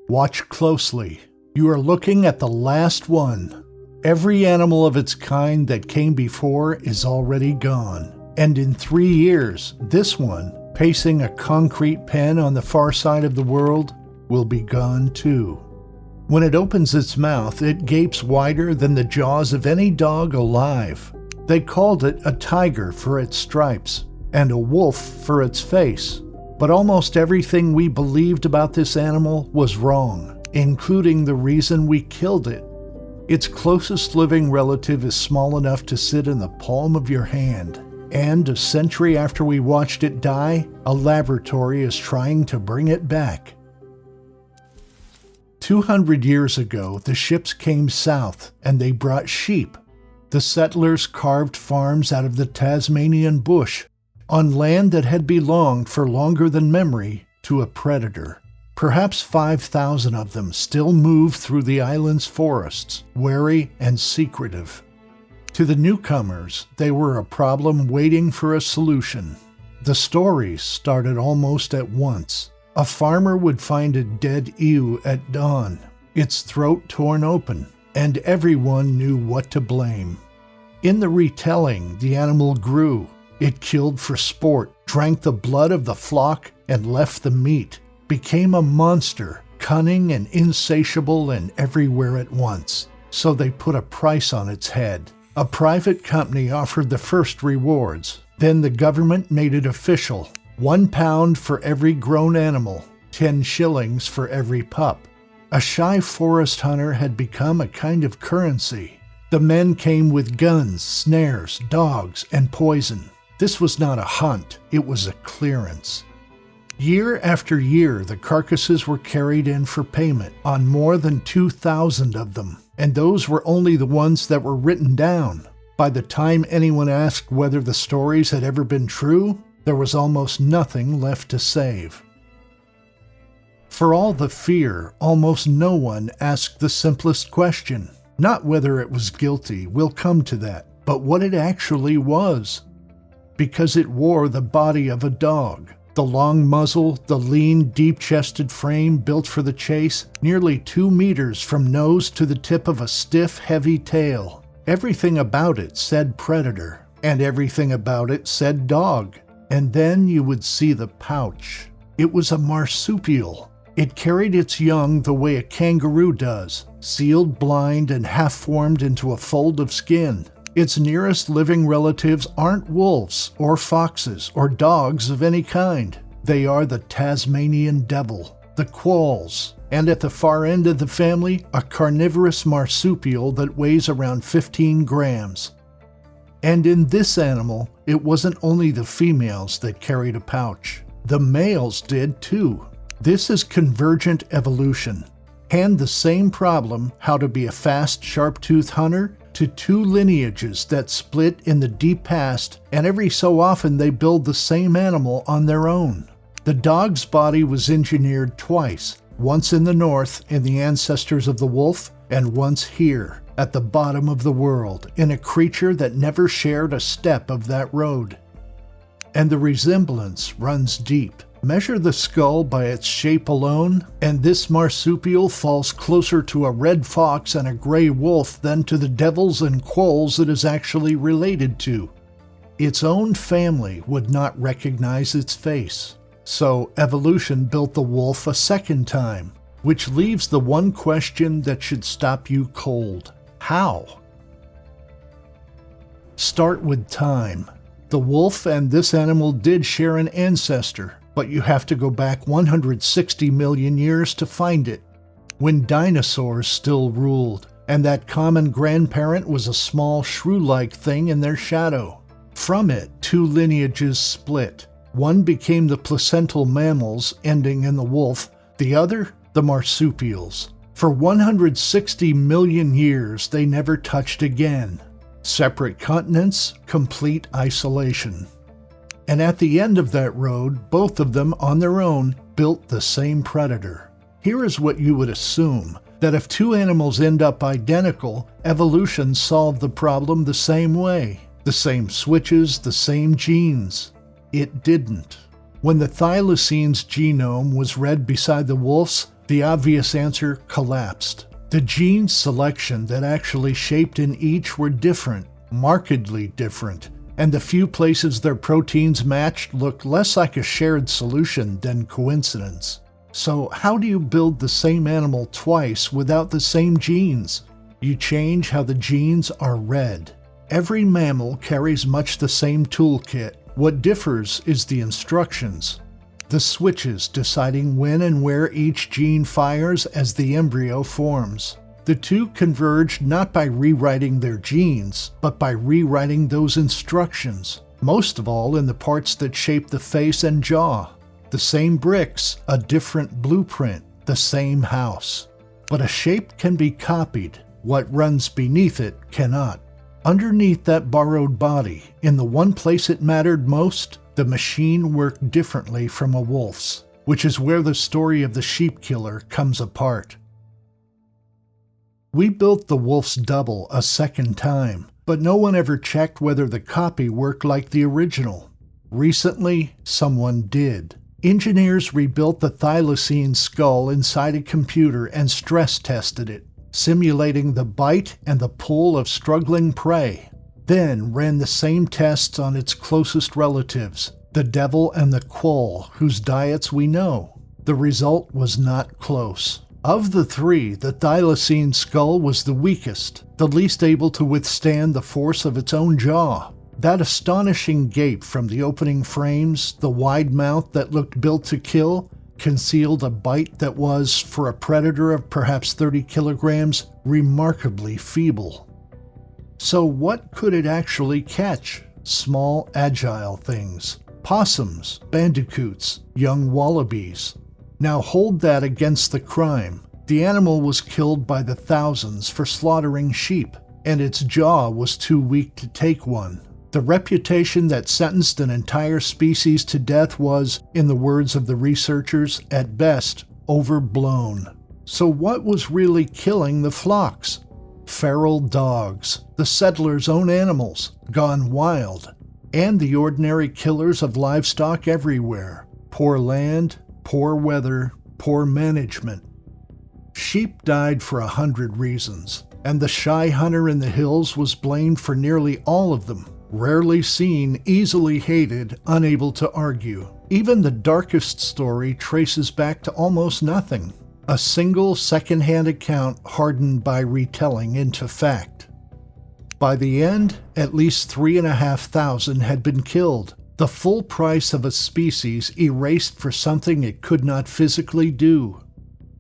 Watch closely. You are looking at the last one. Every animal of its kind that came before is already gone. And in 3 years, this one, pacing a concrete pen on the far side of the world, will be gone too. When it opens its mouth, it gapes wider than the jaws of any dog alive. They called it a tiger for its stripes, and a wolf for its face. But almost everything we believed about this animal was wrong, including the reason we killed it. Its closest living relative is small enough to sit in the palm of your hand. And a century after we watched it die, a laboratory is trying to bring it back. 200 years ago, the ships came south and they brought sheep. The settlers carved farms out of the Tasmanian bush on land that had belonged for longer than memory to a predator. Perhaps 5,000 of them still move through the island's forests, wary and secretive. To the newcomers, they were a problem waiting for a solution. The stories started almost at once. A farmer would find a dead ewe at dawn, its throat torn open, and everyone knew what to blame. In the retelling, the animal grew. It killed for sport, drank the blood of the flock, and left the meat. Became a monster, cunning and insatiable and everywhere at once. So they put a price on its head. A private company offered the first rewards. Then the government made it official. £1 for every grown animal, 10 shillings for every pup. A shy forest hunter had become a kind of currency. The men came with guns, snares, dogs, and poison. This was not a hunt, it was a clearance. Year after year, the carcasses were carried in for payment on more than 2,000 of them, and those were only the ones that were written down. By the time anyone asked whether the stories had ever been true, there was almost nothing left to save. For all the fear, almost no one asked the simplest question. Not whether it was guilty, we'll come to that, but what it actually was. Because it wore the body of a dog. The long muzzle, the lean, deep-chested frame built for the chase, nearly 2 meters from nose to the tip of a stiff, heavy tail. Everything about it said predator, and everything about it said dog. And then you would see the pouch. It was a marsupial. It carried its young the way a kangaroo does, sealed blind and half-formed into a fold of skin. Its nearest living relatives aren't wolves or foxes or dogs of any kind. They are the Tasmanian devil, the quolls, and at the far end of the family, a carnivorous marsupial that weighs around 15 grams. And in this animal, it wasn't only the females that carried a pouch. The males did too. This is convergent evolution. Hand the same problem, how to be a fast, sharp-toothed hunter, to 2 lineages that split in the deep past, and every so often they build the same animal on their own. The dog's body was engineered twice, once in the north in the ancestors of the wolf, and once here, at the bottom of the world, in a creature that never shared a step of that road. And the resemblance runs deep. Measure the skull by its shape alone, and this marsupial falls closer to a red fox and a gray wolf than to the devils and quolls it is actually related to. Its own family would not recognize its face. So evolution built the wolf a second time, which leaves the one question that should stop you cold. How? Start with time. The wolf and this animal did share an ancestor, but you have to go back 160 million years to find it, when dinosaurs still ruled, and that common grandparent was a small shrew-like thing in their shadow. From it, 2 lineages split. One became the placental mammals, ending in the wolf, the other, the marsupials. For 160 million years, they never touched again. Separate continents, complete isolation. And at the end of that road, both of them on their own built the same predator. Here is what you would assume, that if 2 animals end up identical, evolution solved the problem the same way. The same switches, the same genes. It didn't. When the thylacine's genome was read beside the wolf's, The obvious answer collapsed. The gene selection that actually shaped in each were different, markedly different, and the few places their proteins matched looked less like a shared solution than coincidence. So how do you build the same animal twice without the same genes? You change how the genes are read. Every mammal carries much the same toolkit. What differs is the instructions. The switches deciding when and where each gene fires as the embryo forms. The two converged not by rewriting their genes, but by rewriting those instructions, most of all in the parts that shape the face and jaw. The same bricks, a different blueprint, the same house. But a shape can be copied. What runs beneath it cannot. Underneath that borrowed body, in the one place it mattered most, the machine worked differently from a wolf's, which is where the story of the sheep killer comes apart. We built the wolf's double a second time, but no one ever checked whether the copy worked like the original. Recently, someone did. Engineers rebuilt the thylacine skull inside a computer and stress tested it, simulating the bite and the pull of struggling prey. Then ran the same tests on its closest relatives, the devil and the quoll, whose diets we know. The result was not close. Of the three, the thylacine skull was the weakest, the least able to withstand the force of its own jaw. That astonishing gape from the opening frames, the wide mouth that looked built to kill, concealed a bite that was, for a predator of perhaps 30 kilograms, remarkably feeble. So what could it actually catch? Small, agile things. Possums, bandicoots, young wallabies. Now hold that against the crime. The animal was killed by the thousands for slaughtering sheep, and its jaw was too weak to take one. The reputation that sentenced an entire species to death was, in the words of the researchers, at best, overblown. So what was really killing the flocks? Feral dogs, the settlers' own animals, gone wild, and the ordinary killers of livestock everywhere. Poor land, poor weather, poor management. Sheep died for 100 reasons, and the shy hunter in the hills was blamed for nearly all of them. Rarely seen, easily hated, unable to argue. Even the darkest story traces back to almost nothing. A single second-hand account hardened by retelling into fact. By the end, at least 3,500 had been killed, the full price of a species erased for something it could not physically do.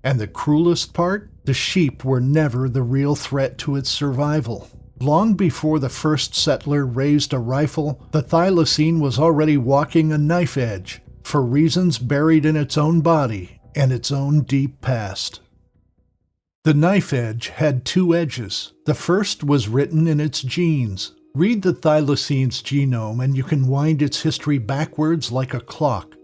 And the cruelest part? The sheep were never the real threat to its survival. Long before the first settler raised a rifle, the thylacine was already walking a knife edge, for reasons buried in its own body and its own deep past. The knife edge had two edges. The first was written in its genes. Read the thylacine's genome and you can wind its history backwards like a clock.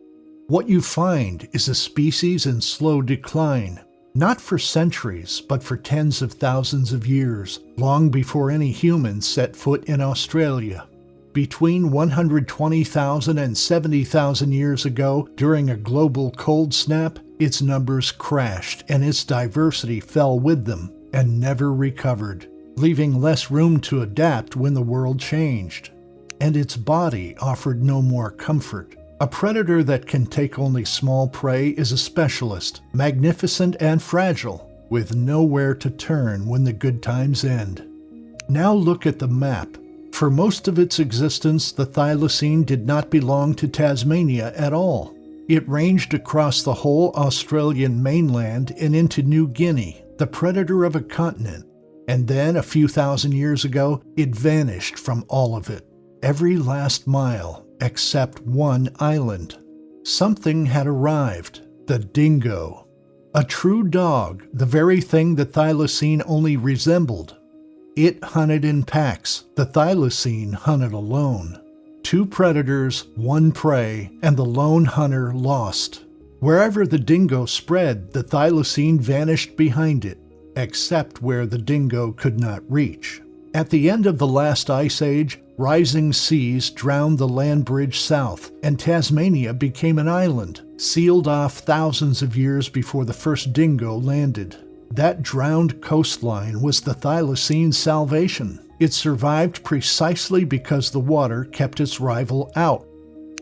What you find is a species in slow decline, not for centuries, but for tens of thousands of years, long before any humans set foot in Australia. Between 120,000 and 70,000 years ago, during a global cold snap, its numbers crashed and its diversity fell with them and never recovered, leaving less room to adapt when the world changed. And its body offered no more comfort. A predator that can take only small prey is a specialist, magnificent and fragile, with nowhere to turn when the good times end. Now look at the map. For most of its existence, the thylacine did not belong to Tasmania at all. It ranged across the whole Australian mainland and into New Guinea, the predator of a continent. And then, a few thousand years ago, it vanished from all of it. Every last mile, except one island. Something had arrived. The dingo. A true dog, the very thing the thylacine only resembled. It hunted in packs. The thylacine hunted alone. Two predators, one prey, and the lone hunter lost. Wherever the dingo spread, the thylacine vanished behind it, except where the dingo could not reach. At the end of the last ice age, rising seas drowned the land bridge south, and Tasmania became an island. sealed off thousands of years before the first dingo landed. That drowned coastline was the thylacine's salvation. It survived precisely because the water kept its rival out.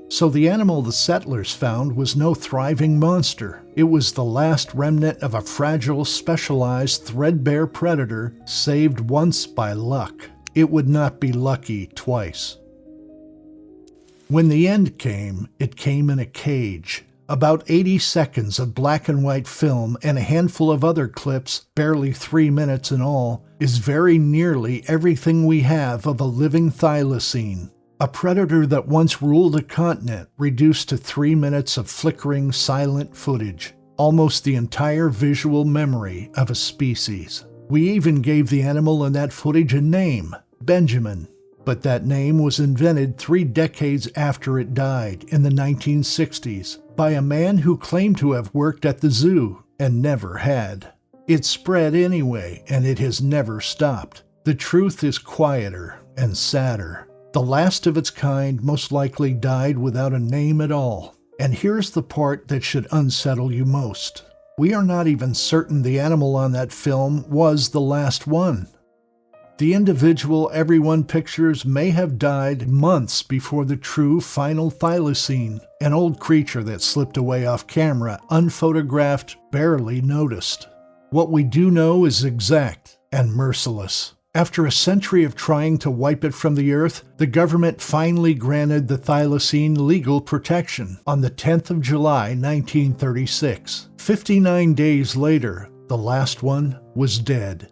So the animal the settlers found was no thriving monster. It was the last remnant of a fragile, specialized, threadbare predator saved once by luck. It would not be lucky twice. When the end came, it came in a cage. About 80 seconds of black and white film and a handful of other clips, barely 3 minutes in all, is very nearly everything we have of a living thylacine. A predator that once ruled a continent reduced to 3 minutes of flickering, silent footage. Almost the entire visual memory of a species. We even gave the animal in that footage a name, Benjamin. But that name was invented 3 decades after it died, in the 1960s, by a man who claimed to have worked at the zoo and never had. It spread anyway, and it has never stopped. The truth is quieter and sadder. The last of its kind most likely died without a name at all. And here's the part that should unsettle you most. We are not even certain the animal on that film was the last one. The individual everyone pictures may have died months before the true final thylacine, an old creature that slipped away off camera, unphotographed, barely noticed. What we do know is exact and merciless. After a century of trying to wipe it from the earth, the government finally granted the thylacine legal protection on the 10th of July, 1936. 59 days later, the last one was dead.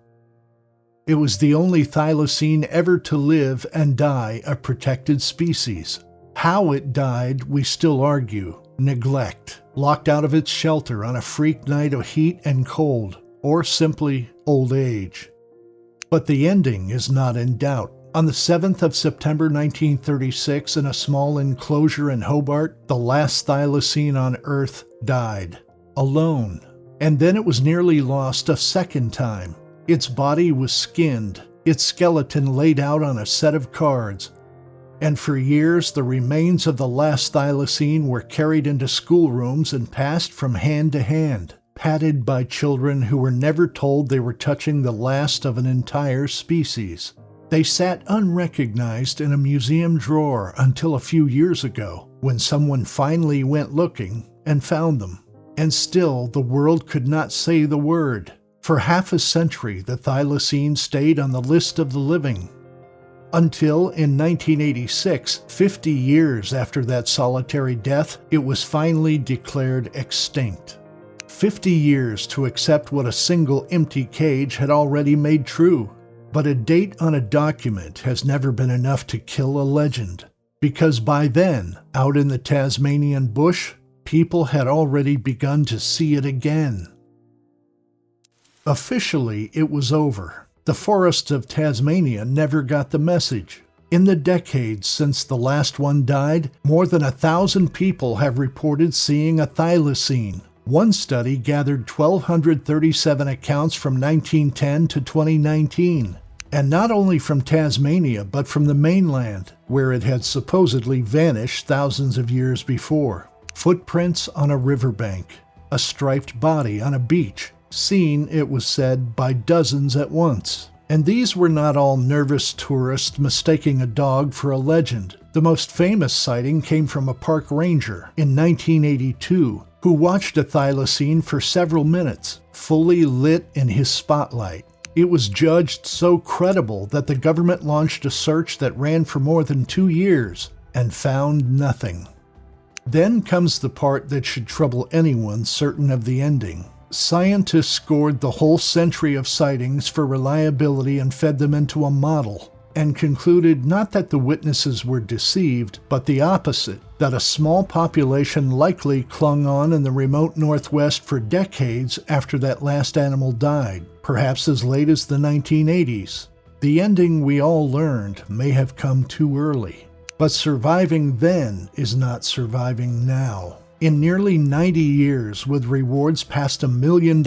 It was the only thylacine ever to live and die a protected species. How it died, we still argue. Neglect, locked out of its shelter on a freak night of heat and cold, or simply old age. But the ending is not in doubt. On the 7th of September 1936, in a small enclosure in Hobart, the last thylacine on Earth died. Alone. And then it was nearly lost a second time. Its body was skinned, its skeleton laid out on a set of cards. And for years, the remains of the last thylacine were carried into schoolrooms and passed from hand to hand, patted by children who were never told they were touching the last of an entire species. They sat unrecognized in a museum drawer until a few years ago, when someone finally went looking and found them. And still, the world could not say the word. For half a century, the thylacine stayed on the list of the living. Until, in 1986, 50 years after that solitary death, it was finally declared extinct. 50 years to accept what a single empty cage had already made true. But a date on a document has never been enough to kill a legend. Because by then, out in the Tasmanian bush, people had already begun to see it again. Officially, it was over. The forests of Tasmania never got the message. In the decades since the last one died, more than 1,000 people have reported seeing a thylacine. One study gathered 1,237 accounts from 1910 to 2019. And not only from Tasmania, but from the mainland, where it had supposedly vanished thousands of years before. Footprints on a riverbank, a striped body on a beach, seen, it was said, by dozens at once. And these were not all nervous tourists mistaking a dog for a legend. The most famous sighting came from a park ranger in 1982, who watched a thylacine for several minutes, fully lit in his spotlight. It was judged so credible that the government launched a search that ran for more than 2 years and found nothing. Then comes the part that should trouble anyone certain of the ending. Scientists scored the whole century of sightings for reliability and fed them into a model, and concluded not that the witnesses were deceived, but the opposite, that a small population likely clung on in the remote Northwest for decades after that last animal died, perhaps as late as the 1980s. The ending we all learned may have come too early, but surviving then is not surviving now. In nearly 90 years, with rewards past $1 million,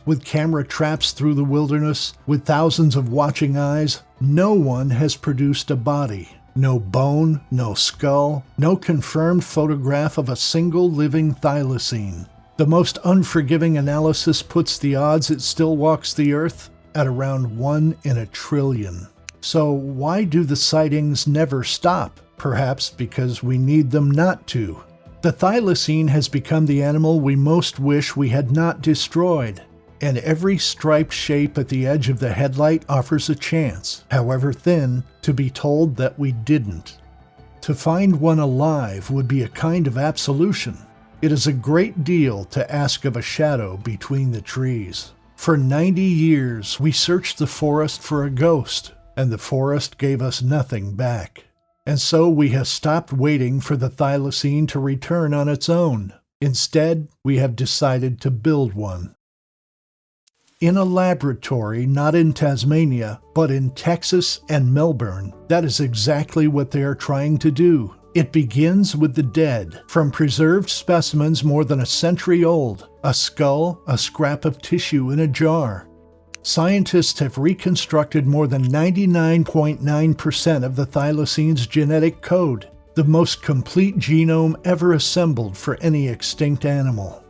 with camera traps through the wilderness, with thousands of watching eyes, no one has produced a body, No bone, no skull, no confirmed photograph of a single living thylacine. The most unforgiving analysis puts the odds it still walks the earth at around 1 in a trillion. So why do the sightings never stop? Perhaps because we need them not to. The thylacine has become the animal we most wish we had not destroyed, and every striped shape at the edge of the headlight offers a chance, however thin, to be told that we didn't. To find one alive would be a kind of absolution. It is a great deal to ask of a shadow between the trees. For 90 years we searched the forest for a ghost, and the forest gave us nothing back. And so we have stopped waiting for the thylacine to return on its own. Instead, we have decided to build one. In a laboratory not in Tasmania, but in Texas and Melbourne, that is exactly what they are trying to do. It begins with the dead, from preserved specimens more than a century old, a skull, a scrap of tissue in a jar. Scientists have reconstructed more than 99.9% of the thylacine's genetic code, the most complete genome ever assembled for any extinct animal.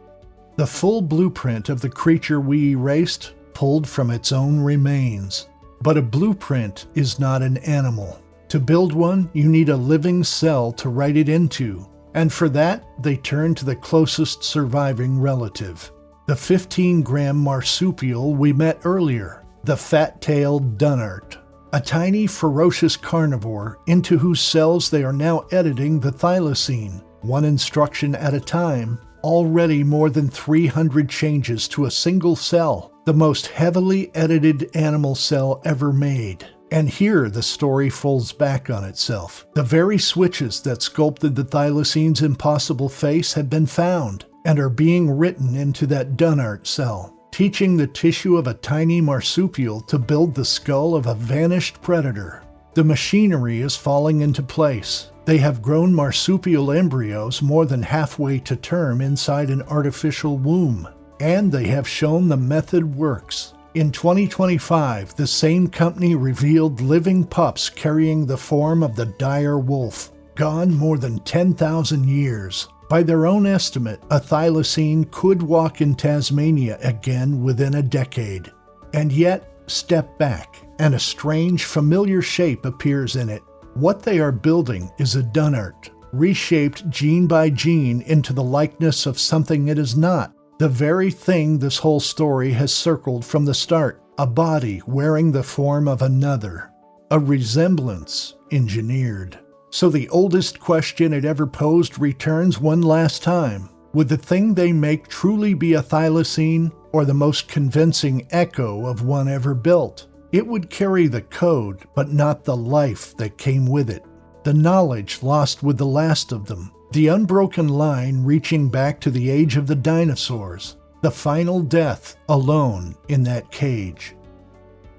The full blueprint of the creature we erased, pulled from its own remains. But a blueprint is not an animal. To build one, you need a living cell to write it into, and for that, they turn to the closest surviving relative. The 15-gram marsupial we met earlier, the fat-tailed dunnart, a tiny ferocious carnivore into whose cells they are now editing the thylacine, one instruction at a time. Already more than 300 changes to a single cell, the most heavily edited animal cell ever made. And here the story folds back on itself. The very switches that sculpted the thylacine's impossible face have been found, and are being written into that dunnart cell, teaching the tissue of a tiny marsupial to build the skull of a vanished predator. The machinery is falling into place. They have grown marsupial embryos more than halfway to term inside an artificial womb, and they have shown the method works. In 2025, the same company revealed living pups carrying the form of the dire wolf, gone more than 10,000 years. By their own estimate, a thylacine could walk in Tasmania again within a decade. And yet, step back, and a strange, familiar shape appears in it. What they are building is a dunnart, reshaped gene by gene into the likeness of something it is not, the very thing this whole story has circled from the start, a body wearing the form of another, a resemblance engineered. So the oldest question it ever posed returns one last time. Would the thing they make truly be a thylacine, or the most convincing echo of one ever built? It would carry the code, but not the life that came with it. The knowledge lost with the last of them. The unbroken line reaching back to the age of the dinosaurs. The final death alone in that cage.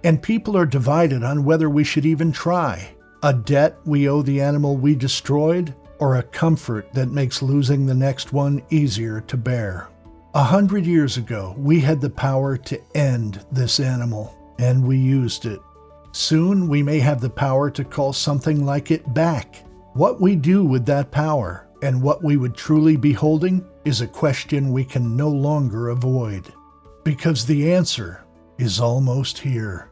And people are divided on whether we should even try. A debt we owe the animal we destroyed, or a comfort that makes losing the next one easier to bear. 100 years ago, we had the power to end this animal, and we used it. Soon we may have the power to call something like it back. What we do with that power, and what we would truly be holding, is a question we can no longer avoid. Because the answer is almost here.